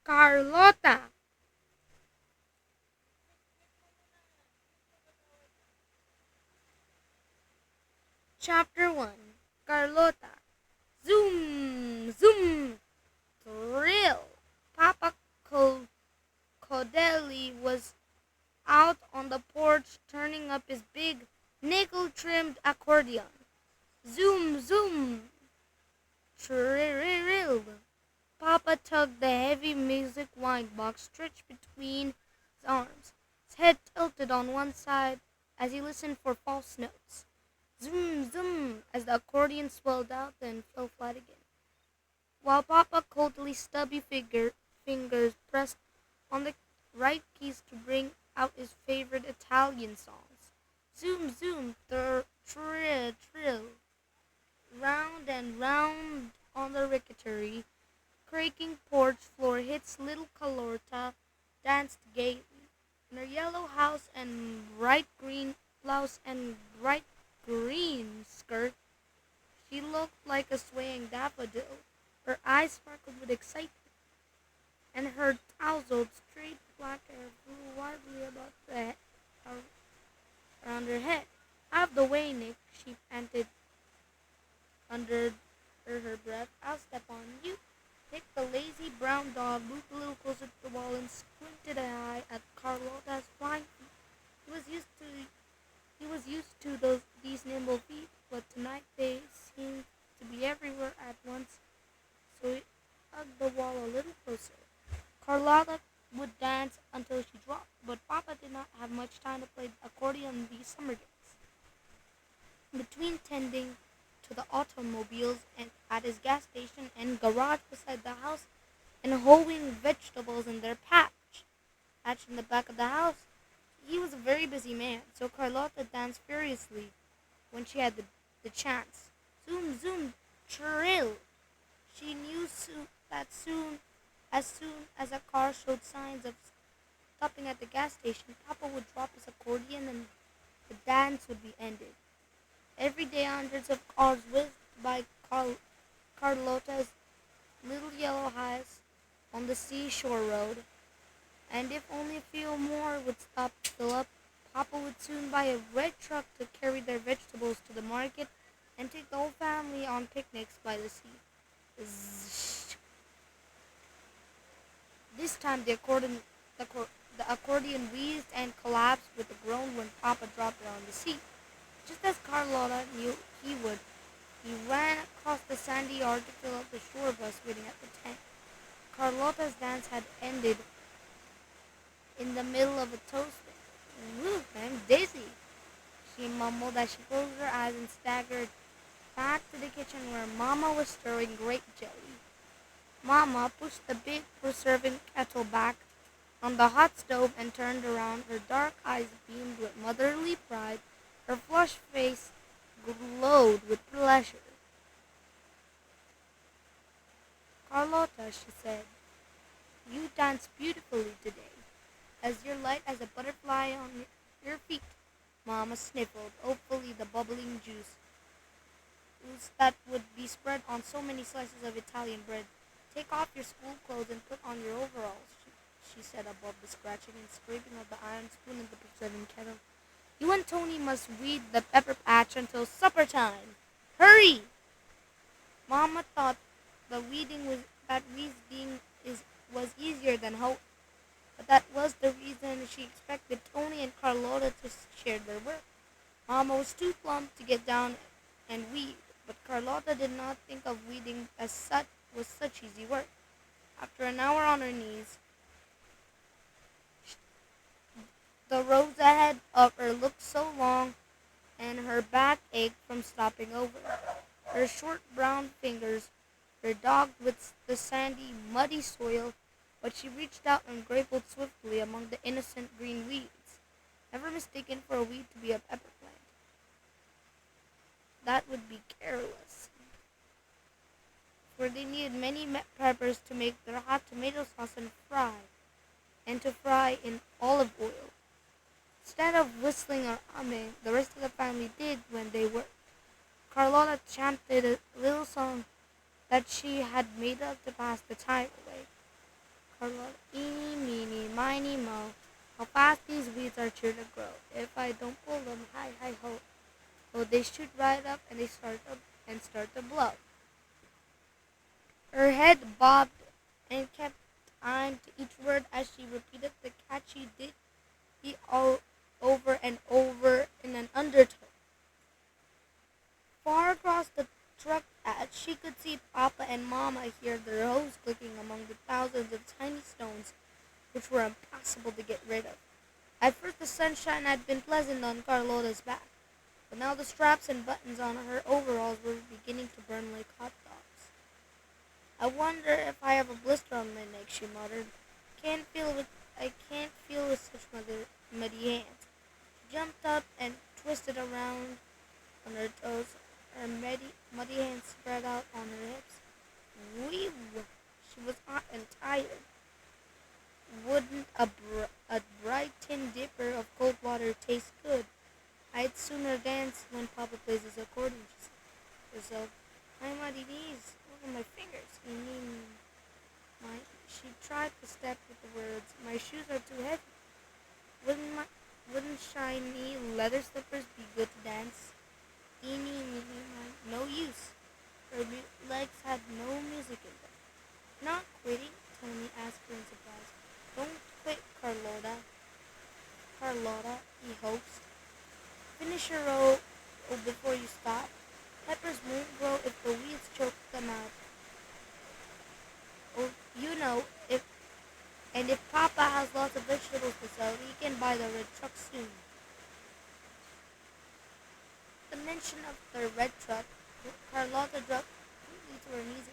Carlotta. Chapter 1. Carlotta. Zoom, zoom, thrill. Papa Codelli was out on the porch turning up his big nickel-trimmed accordion. Zoom, zoom, trill. Papa tugged the heavy music wind box stretched between his arms. His head tilted on one side as he listened for false notes. Zoom, zoom, as the accordion swelled out, then fell flat again. While Papa Coldly's stubby fingers pressed on the right keys to bring out his favorite Italian songs. Zoom, zoom, trill, trill. Round and round on the rickety, creaking porch floor his little Carlotta danced gaily. In her yellow house and bright green blouse and bright green skirt, she looked like a swaying daffodil. Her eyes sparkled with excitement, and her tousled, straight black hair flew wildly about around her head. Out of the way, Nick, she panted under her breath. I'll step on you. Nick, the lazy brown dog, moved a little closer to the wall and squinted an eye at Carlotta's flying feet. He was used to these nimble feet, but tonight they seemed to be everywhere at once, so he hugged the wall a little closer. Carlotta would dance until she dropped, but Papa did not have much time to play the accordion these summer days. Between tending to the automobiles and at his gas station and garage beside the house and hoeing vegetables in their patch in the back of the house, he was a very busy man, so Carlotta danced furiously when she had the chance. Zoom, zoom, trill. She knew as soon as a car showed signs of stopping at the gas station, Papa would drop his accordion and the dance would be ended. Every day hundreds of cars whizzed by Carlotta's little yellow house on the seashore road, and if only a few more would stop to fill up, Papa would soon buy a red truck to carry their vegetables to the market and take the whole family on picnics by the sea. Zzz. This time the accordion wheezed and collapsed with a groan when Papa dropped it on the seat. Just as Carlotta knew he would, he ran across the sandy yard to fill up the shore bus waiting at the tank. Carlotta's dance had ended in the middle of a toast. Woo, I'm dizzy, she mumbled as she closed her eyes and staggered back to the kitchen where Mama was stirring grape jelly. Mama pushed the big preserving kettle back on the hot stove and turned around. Her dark eyes beamed with motherly pride. Her flushed face glowed with pleasure. Carlotta, she said, you danced beautifully today, as you're light as a butterfly on your feet. Mama sniffled, hopefully the bubbling juice that would be spread on so many slices of Italian bread. Take off your school clothes and put on your overalls, she said above the scratching and scraping of the iron spoon in the preserving kettle. You and Tony must weed the pepper patch until supper time. Hurry! Mama thought the weeding was easier than hope, but that was the reason she expected Tony and Carlotta to share their work. Mama was too plump to get down and weed, but Carlotta did not think of weeding as such easy work. After an hour on her knees, the roads ahead of her looked so long, and her back ached from stopping over. Her short brown fingers were dogged with the sandy, muddy soil, but she reached out and grappled swiftly among the innocent green weeds, never mistaken for a weed to be a pepper plant. That would be careless, for they needed many peppers to make their hot tomato sauce and to fry in olive oil. Instead of whistling or humming, the rest of the family did when they worked. Carlotta chanted a little song that she had made up to pass the time away. Carlotta. Eeny, meeny, miny, mo. How fast these weeds are sure to grow. If I don't pull them, hi, hi, ho. So they shoot right up and they start to blow. Her head bobbed and kept time to each word as she repeated the catchy ditty all over and over in an undertone. Far across the truck edge, she could see Papa and Mama hear their hose clicking among the thousands of tiny stones which were impossible to get rid of. At first the sunshine had been pleasant on Carlotta's back, but now the straps and buttons on her overalls were beginning to burn like hot dogs. I wonder if I have a blister on my neck, she muttered. I can't feel with such muddy hands. She jumped up and twisted around on her toes, her muddy hands spread out on her hips. Whew! She was hot and tired. Wouldn't a bright tin dipper of cold water taste good? I'd sooner dance when Papa plays his accordion, she said to herself. My muddy knees, look at my fingers. She tried to step with the words. My shoes are too heavy. Wouldn't shiny leather slippers be good to dance? Eeny, meeny, miny, no use. Her legs had no music in them. Not quitting? Tony asked her in surprise. Don't quit, Carlotta. Carlotta, he hoped. Finish your row before you stop. Peppers won't grow if the weeds choke them out. Oh, if Papa has lots of vegetables to sell, he can buy the red truck soon. The mention of the red truck, Carlotta dropped completely to her knees.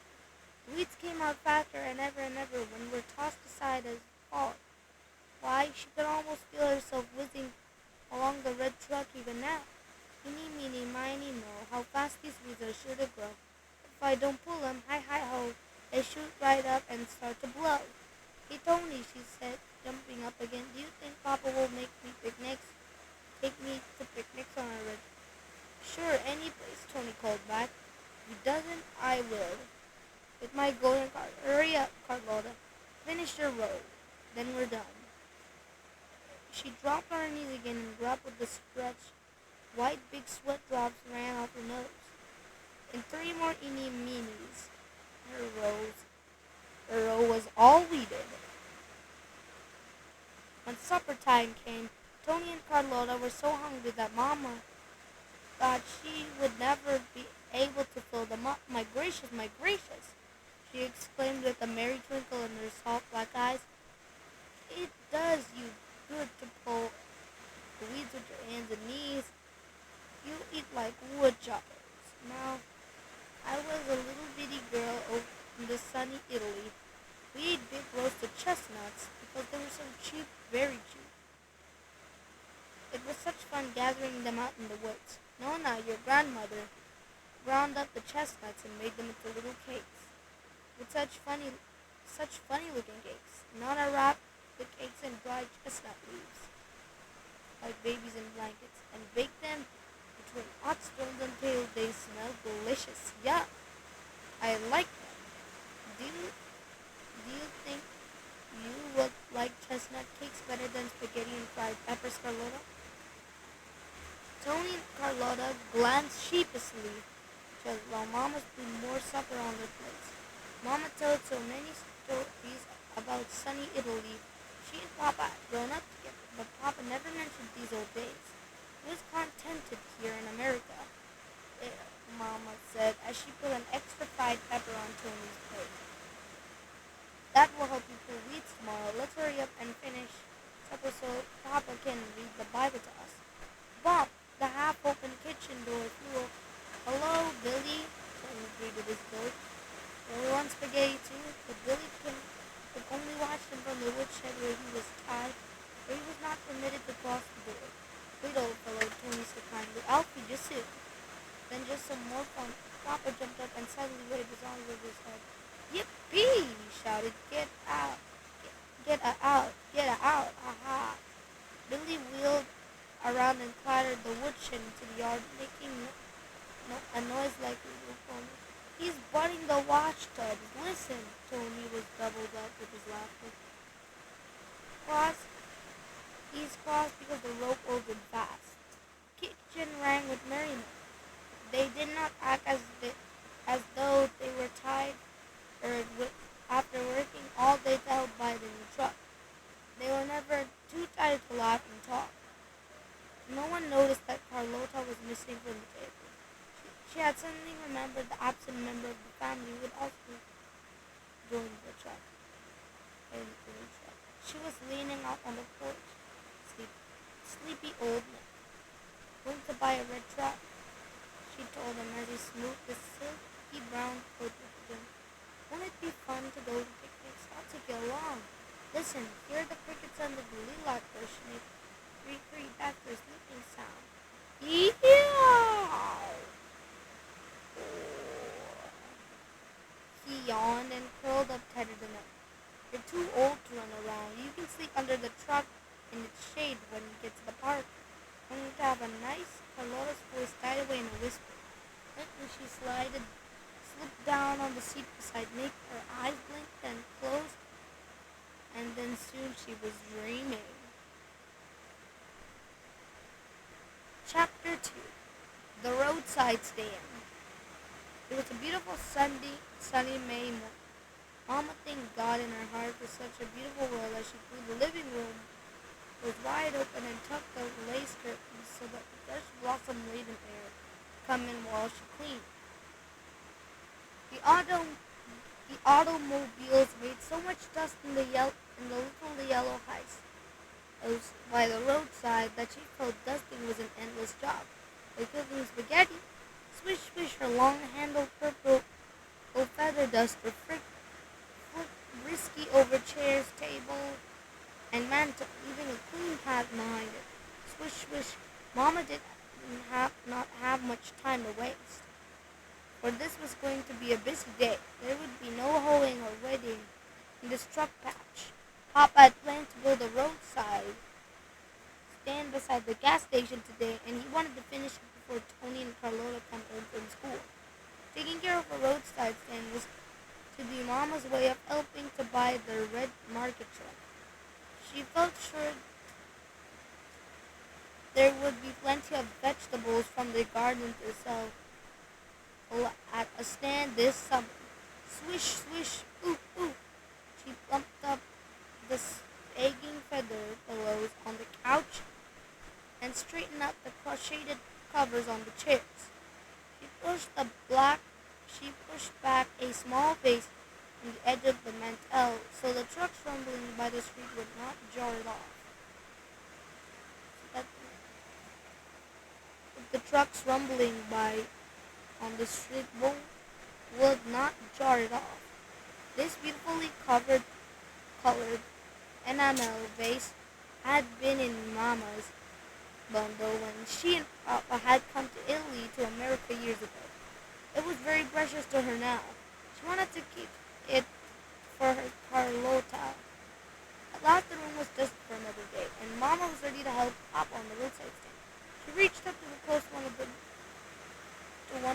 The weeds came out faster and ever when were tossed aside as fall. Why, she could almost feel herself whizzing along the red truck even now. Eeny, meeny, miny, mo, how fast these weeds are sure to grow. If I don't pull them, hi, hi, ho, they shoot right up and start to blow. Hey, Tony, she said, jumping up again, do you think Papa will take me to picnics on a red? Sure, any place, Tony called back. If he doesn't, I will. With my golden card. Hurry up, Carlotta. Finish your row. Then we're done. She dropped on her knees again and grappled the stretch. White big sweat drops ran off her nose. In 3 more eeny meenies, her row was all weeded. When supper time came, Tony and Carlotta were so hungry that Mama thought she would never be able to fill them up. My gracious, she exclaimed with a merry twinkle in her soft black eyes. It does you good to pull the weeds with your hands and knees. You eat like woodchoppers. Now, I was a little bitty girl over in the sunny Italy. We ate big roasted chestnuts because they were so cheap, very cheap. It was such fun gathering them out in the woods. Nona, your grandmother, ground up the chestnuts and made them into little cakes. With such funny looking cakes. Nona wrapped the cakes in dried chestnut leaves, like babies in blankets, and baked them between hot stones until they smelled delicious. Yeah, I like them. Do you think you would like chestnut cakes better than spaghetti and fried peppers, Carlotta? Tony and Carlotta glanced sheepishly while Mama put more supper on their plates. Mama told so many stories about sunny Italy. She and Papa had grown up together, but Papa never mentioned these old days. He was contented here in America, Mama said as she put an extra fried pepper on Tony's plate. That will help you pull weeds tomorrow. Let's hurry up and finish supper so Papa can read the Bible to us. Bump! The half-open kitchen door flew open. Hello, Billy, Tony greeted his goat. We want spaghetti too, but Billy could only watch them from the woodshed where he was tied, where he was not permitted to cross the door. Wait, old fellow, Tony said kindly. I'll feed you soon. Then just some more fun. Papa jumped up and suddenly waved his arms over his head. Yippee! He shouted. Get out! Get out! Get out! Aha! Billy wheeled around and clattered the woodshed into the yard, making a noise like a little pony. He's butting the washtubs. Listen, Tony was double doubled up with his laughter. Cross, he's cross because the rope opened fast. The kitchen rang with merriment. They did not act as though they were tired after working all day to help buy the new truck. They were never too tired to laugh and talk. No one noticed that Carlotta was missing from the table. She had suddenly remembered the absent member of the family who had also joined the truck. She was leaning out on the porch, sleepy old man, going to buy a red truck, she told him as he smoothed the silky brown coat with him. Won't it be fun to go to picnics? I'll take you along. Listen, hear the crickets under the lilac bush make creak after a sleeping sound. Yee-haw! He yawned and curled up tighter than ever. You're too old to run around. You can sleep under the truck in its shade when you get to the park. Going to have a nice. Carlotta's voice died away in a whisper. Quickly she slipped down on the seat beside Nick. Her eyes blinked and closed, and then soon she was dreaming. Chapter 2. The Roadside Stand. It was a beautiful sunny May morning. Mama thanked God in her heart for such a beautiful world as she flew the living room was wide open and tucked the lace curtains so that the fresh blossom-laden air come in while she cleaned. The automobiles made so much dust in the little yellow house by the roadside that she felt dusting was an endless job. Like cooking spaghetti, swish swish her long-handled purple feather duster flicked risky over chairs, table, and mantle, leaving a clean path behind it. Swish swish, Mama did not have much time to waste. For this was going to be a busy day. There would be no hoeing or weeding in this truck patch. Papa had planned to build a roadside stand beside the gas station today, and he wanted to finish it before Tony and Carlotta come home from school. Taking care of a roadside stand was to be Mama's way of helping to buy the red market truck. She felt sure there would be plenty of vegetables from the garden to sell at a stand this summer. Swish, swish, ooh, ooh. She plumped up the sagging feather pillows on the couch and straightened out the crocheted covers on the chairs. She pushed back a small vase on the edge of the mantel so the trucks rumbling by the street would not jar it off. The trucks rumbling by on the street would not jar it off. This beautifully colored enamel vase had been in Mama's bundle when she and Papa had come to Italy to America years ago. It was very precious to her now. She wanted to keep it for her Carlotta. At last the room was dusted for another day, and Mama was ready to help Papa on the roadside stand. She reached up to the close one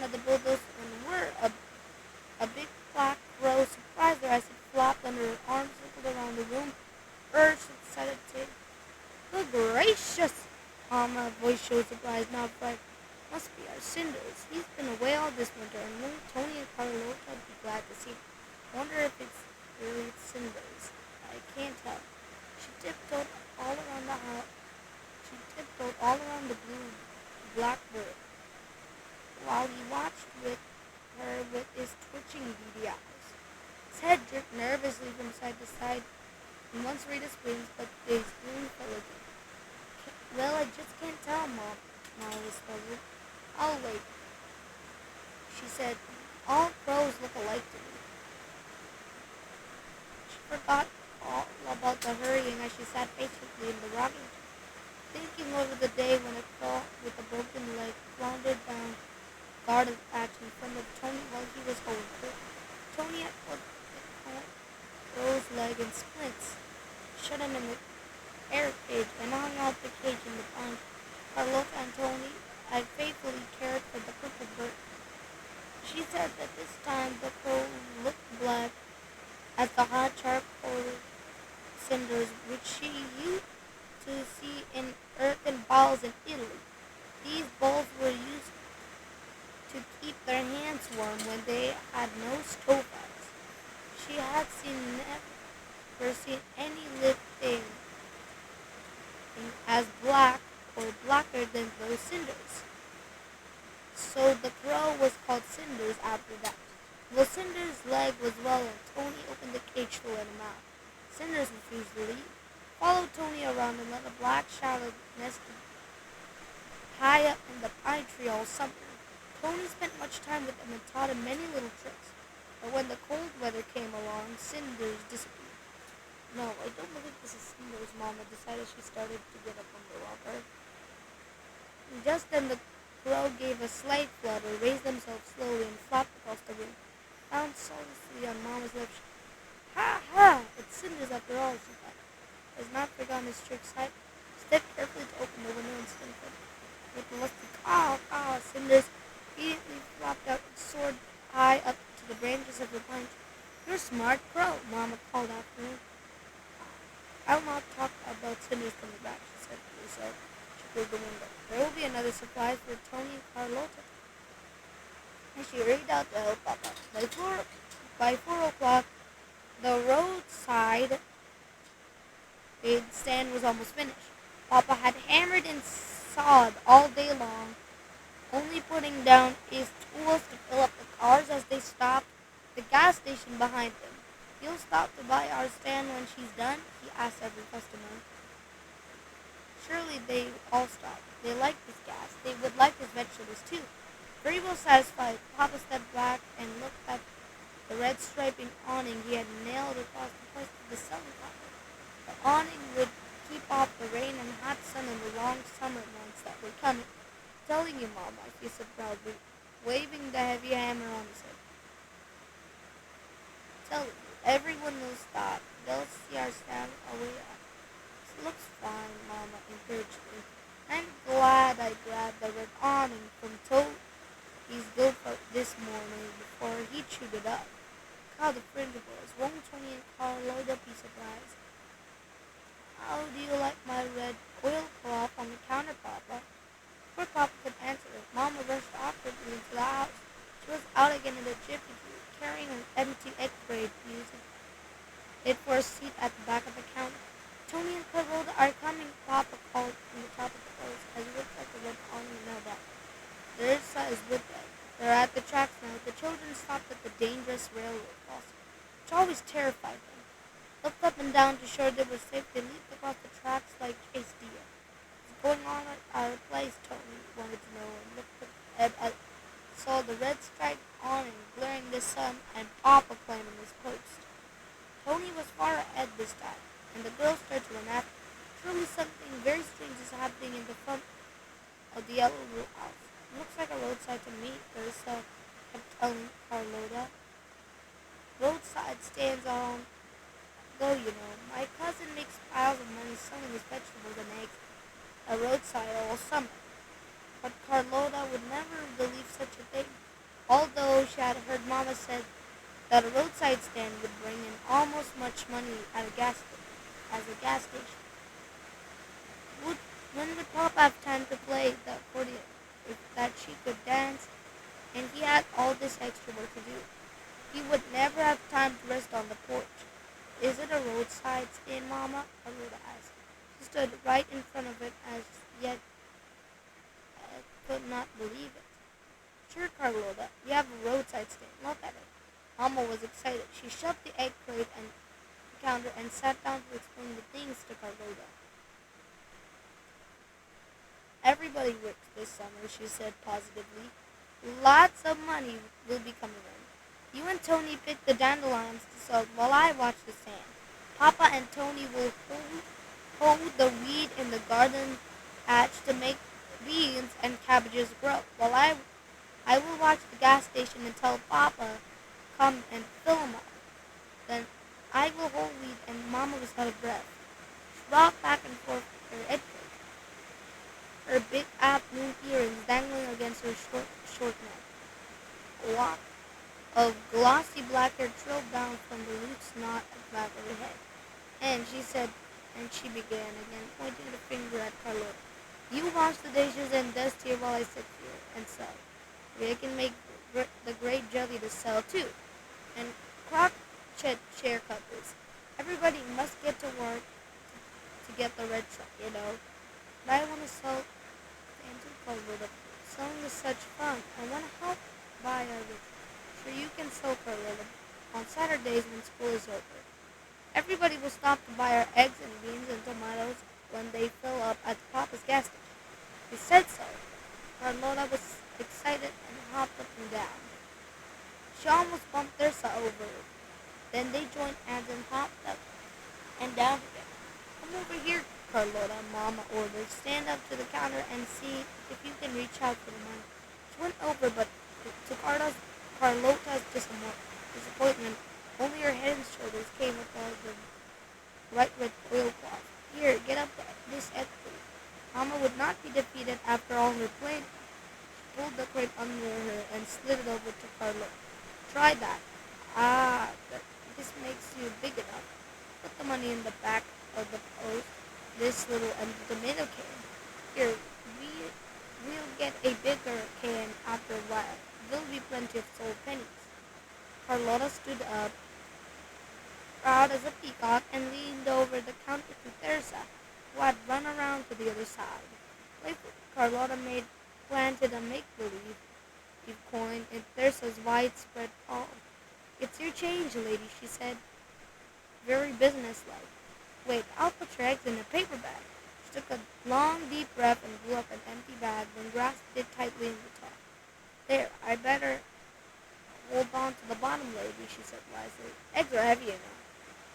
of the bulldogs and a big black rose surprised her as it flopped under her arm, circled around the room, urged and decided to. Good gracious! Mama's voice showed surprise, not fright. Must be our Cinders. He's been away all this winter, and Tony and Carlotta would be glad to see him. Wonder if it's really Cinders. I can't tell. She tiptoed all around the house. She tiptoed all around the blackbird, while he watched her with his twitching beady eyes. His head jerked nervously from side to side, and once read his wings, but his spoon fell again. Well, I just can't tell, Mom. Mama was puzzled. I'll wait. She said, all crows look alike to me. She forgot all about the hurrying as she sat patiently in the rocking chair, thinking over the day when a crow with a broken leg floundered down garden patch in front of Tony while he was holding her. Tony had put the crow's leg in splints, shut him in the air cage, and hung out the cage in the pond. Carlotta and Tony had faithfully cared for the purple bird. She said that this time the crow looked black as the hot, sharp cinders which she used to see in earthen bowls in Italy. These bowls were used to keep their hands warm when they had no stove fires. She had never seen any living thing as black or blacker than those cinders. So the crow was called Cinders after that. Well, Cinder's leg was well and Tony opened the cage to let him out. Cinders refused to leave, followed Tony around and let a black shadow nest high up in the pine tree all summer. Tony spent much time with him and taught him many little tricks. But when the cold weather came along, Cinders disappeared. No, I don't believe this is Cinder's mama decided she started to get up on the water. Just then the crow gave a slight flutter, raised himself slowly, and flapped across the room. Found solidly on Mama's lips. Ha ha! It's Cinders after all, she thought. Has not forgotten his trick sight. Stepped carefully to open the window and stood with a lusty caw, caw. Cinders immediately flopped out and soared high up to the branches of the pine tree. You're a smart crow, Mama called after him. I'll not talk about Cinders coming back, she said to herself. She closed the window. There will be another surprise for Tony and Carlotta. And she hurried out to help Papa. By 4 o'clock, the roadside stand was almost finished. Papa had hammered and sawed all day long, only putting down his tools to fill up the cars as they stopped the gas station behind him. You'll stop to buy our stand when she's done? He asked every customer. Surely they all stopped. They liked his gas. They would like his vegetables too. Very well satisfied, Papa stepped back and looked at the red striping awning he had nailed across the place of the selling counter. The awning would keep off the rain and hot sun in the long summer months that were coming. Telling you, Mama, he said proudly, waving the heavy hammer on his head. Telling you, everyone will stop. They'll see our stand away up. It looks fine, Mama encouraged me. I'm glad I grabbed the red awning from Toby's goat this morning before he chewed it up. How the fringe was. Won't Tony and Carlotta be surprised? How do you like my red oilcloth on the counter, Papa? Before Papa could answer it, Mama rushed awkwardly into the house. She was out again in a jiffy, carrying an empty egg crate, using it for a seat at the back of the counter. Tony and Carlotta are coming, Papa called from the top of the house as he looked at the red awning now that their size would red. They're at the tracks now. The children stopped at the dangerous railroad crossing, which always terrified them. Looked up and down to ensure they were safe. They leaped across the tracks like chased deer. What's going on at our place? Tony wanted to know, and looked at saw the red striped awning glaring in the sun and Papa climbing his post. Tony was far ahead this time, and the girls started to run after. Surely something very strange is happening in the front of the yellow house. It looks like a roadside to me, Larissa kept telling Carlotta. Roadside stands on go, you know. My cousin makes piles of money selling his vegetables and eggs at roadside all summer. But Carlotta would never believe such a thing, although she had heard Mama said that a roadside stand would bring in almost much money at a gas station. When would Papa have time to play the accordion? If that she could dance, and he had all this extra work to do. He would never have time to rest on the porch. Is it a roadside stand, Mama? Carlotta asked. She stood right in front of it as yet could not believe it. Sure, Carlotta, you have a roadside stand. Look at it. Mama was excited. She shoved the egg crate and the counter and sat down to explain the things to Carlotta. Everybody works this summer, she said positively. Lots of money will be coming in. You and Tony pick the dandelions to sell while I watch the sand. Papa and Tony will hoe the weed in the garden patch to make beans and cabbages grow, while I will watch the gas station and tell Papa come and fill 'em up. Then I will hoe weed, and Mama was out of breath. She rocked back and forth with her head, her big afternoon earrings dangling against her short neck. A lock of glossy black hair trailed down from the loose knot at the back of her head. And she said, and she began again, pointing the finger at Carlotta. You wash the dishes and dust here while I sit here and sew. We can make the great jelly to sell too. And crochet chair covers. Everybody must get to work to get the red truck, you know. But I want to sell into Carlotta. Selling is such fun. I want to help buy a red truck. Sure, you can sell Carlotta on Saturdays when school is over. Everybody will stop to buy our eggs and beans and tomatoes when they fill up at Papa's gas station. He said so. Carlotta was excited and hopped up and down. She almost bumped Thirsa over. Then they joined hands and hopped up and down again. Come over here, Carlotta, Mama ordered. Stand up to the counter and see if you can reach out for the money. She went over, but to Carlotta's disappointment, only her head and shoulders came above the right red oilcloth. Here, get up this egg, please. Mama would not be defeated after all her planning. She pulled the crate under her and slid it over to Carlotta. Try that. This makes you big enough. Put the money in the back of the post, this little empty tomato can. Here, we'll get a bigger can after a while. There'll be plenty of sold pennies. Carlotta stood up, proud as a peacock, and leaned over the counter to Thirsa, who had run around to the other side. Playfully, Carlotta planted a make-believe coin in Thirsa's widespread palm. It's your change, lady, she said, very businesslike. Wait, I'll put your eggs in a paper bag. She took a long, deep breath and blew up an empty bag, then grasped it tightly in the top. There, I better hold on to the bottom, lady, she said wisely. Eggs are heavy enough.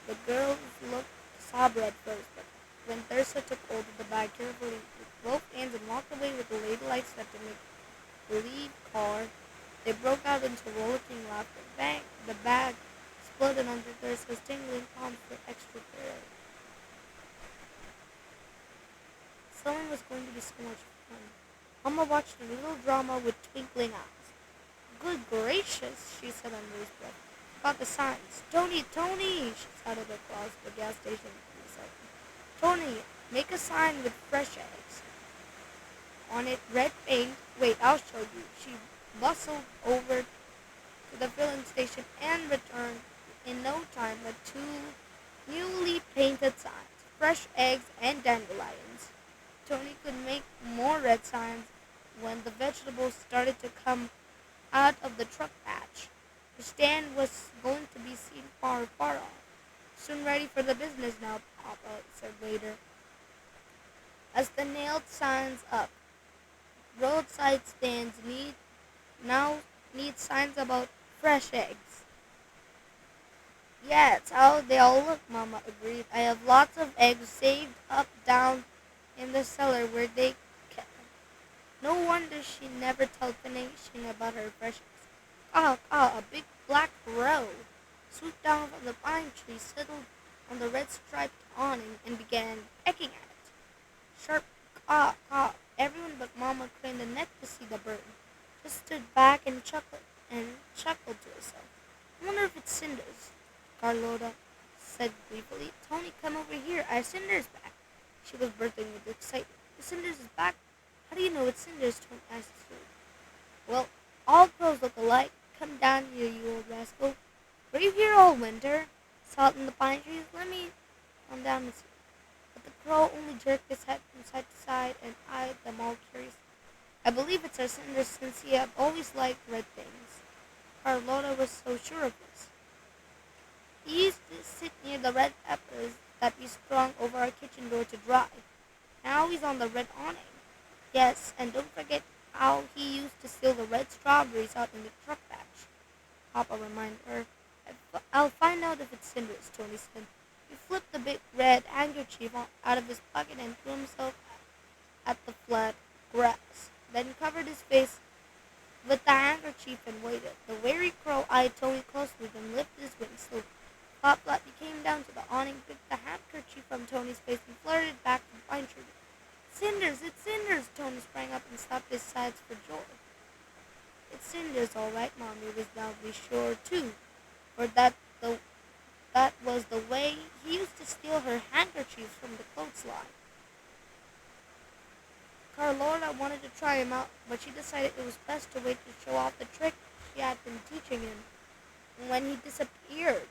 The girls looked sober at first, but when Thirsa took hold of the bag carefully with both hands and walked away with the ladylike step to make believe car, they broke out into rollicking laughter. Bang! The bag exploded under Thirsa's tingling palms for extra thrill. Sewing was going to be so much fun. Mama watched the little drama with twinkling eyes. Good gracious, she said under his breath. Got the signs. Tony, Tony, she shouted across the gas station to herself. Tony, make a sign with fresh eggs. On it, red paint. Wait, I'll show you. She bustled over to the filling station and returned in no time with two newly painted signs, fresh eggs and dandelions. Tony could make more red signs when the vegetables started to come out of the truck patch. The stand was going to be seen far, far off. Soon ready for the business now, Papa said later, as the nailed signs up. Roadside stands now need signs about fresh eggs. Yeah, it's how they all look, Mama agreed. I have lots of eggs saved up down in the cellar where they kept them. No wonder she never told anything about her fresh eggs. A big black crow swooped down from the pine tree, settled on the red striped awning, and began pecking at it. Sharp caw. Everyone but Mama craned the neck to see the bird. Just stood back and chuckled to herself. I wonder if it's Cinders, Carlotta said gleefully. Tony, come over here. Our Cinders back. She was bursting with excitement. The Cinders is back? How do you know it's Cinders? Tony asked Sue. Well, all crows look alike. Come down here, you old rascal. Were you here all winter? Salt in the pine trees? Let me come down and see. But the crow only jerked his head from side to side and eyed them all curiously. I believe it's our Cinders since he have always liked red things. Carlotta was so sure of this. He used to sit near the red peppers that we strung over our kitchen door to dry. Now he's on the red awning. Yes, and don't forget how he used to steal the red strawberries out in the truck patch. Papa reminded her. I'll find out if it's Cinders, Tony said. He flipped the big red handkerchief out of his pocket and threw himself at the flat grass, then covered his face with the handkerchief and waited. The wary crow eyed Tony closely, then lifted his wings slowly. Flop he came down to the awning, picked the handkerchief from Tony's face, and flirted it back to the pine tree. Cinders, it's Cinders! Tony sprang up and slapped his sides for joy. It's Cinders, all right, Mommy was loudly sure, too, for that was the way he used to to steal her handkerchiefs from the clothesline. Carlotta wanted to try him out, but she decided it was best to wait to show off the trick she had been teaching him when he disappeared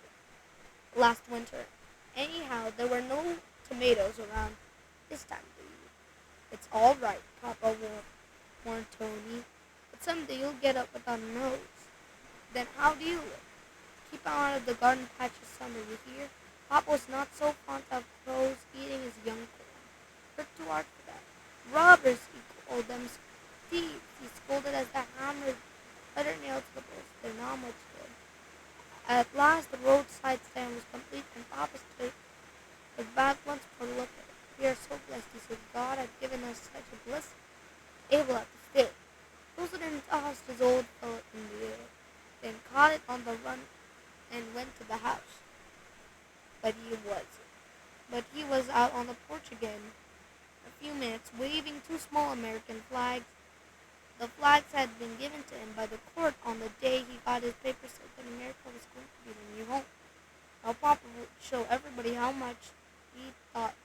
last winter. Anyhow, there were no tomatoes around this time of the year. It's all right, Papa warned Tony, but someday you'll get up without a nose. Then how do you live? Keep out of the garden patch this summer, you hear? Papa was not so fond of crows eating his young corn. Worked too hard for that. Robbers, he called them. Thieves, he scolded as they hammered leather nails to the post. They're not much good. At last, the roadside stand was complete, and Papa stood back once for a look at it. We are so blessed, he said. God had given us such a bliss. Able at the stay. President tossed his old pellet in the air, then caught it on the run and went to the house. But he was out on the porch again. A few minutes, waving two small American flags. The flags had been given to him by the court on the day he got his papers said that America was going to be the new home. Now Papa would show everybody how much he thought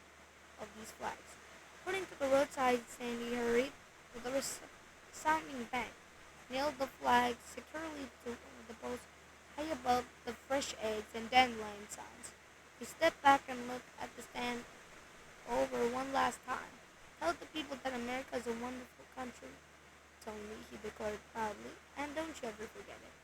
of these flags. Putting to the roadside stand, he hurried with a resounding bang, nailed the flag securely to the post high above the fresh eggs and dandelion signs. He stepped back and looked at the stand over one last time. Tell the people that America is a wonderful country, Tony, he declared proudly, and don't you ever forget it.